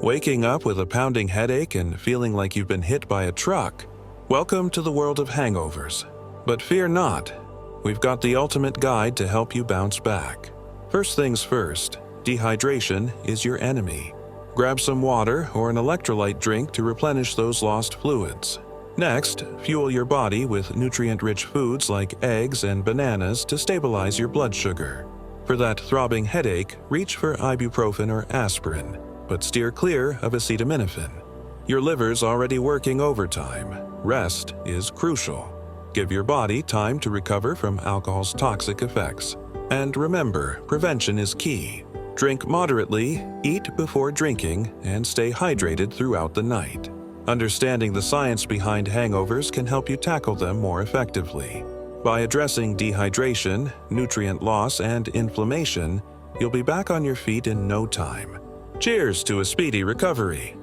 Waking up with a pounding headache and feeling like you've been hit by a truck? Welcome to the world of hangovers. But fear not, we've got the ultimate guide to help you bounce back. First things first, dehydration is your enemy. Grab some water or an electrolyte drink to replenish those lost fluids. Next, fuel your body with nutrient-rich foods like eggs and bananas to stabilize your blood sugar. For that throbbing headache, reach for ibuprofen or aspirin, but steer clear of acetaminophen. Your liver's already working overtime. Rest is crucial. Give your body time to recover from alcohol's toxic effects. And remember, prevention is key. Drink moderately, eat before drinking, and stay hydrated throughout the night. Understanding the science behind hangovers can help you tackle them more effectively. By addressing dehydration, nutrient loss, and inflammation, you'll be back on your feet in no time. Cheers to a speedy recovery!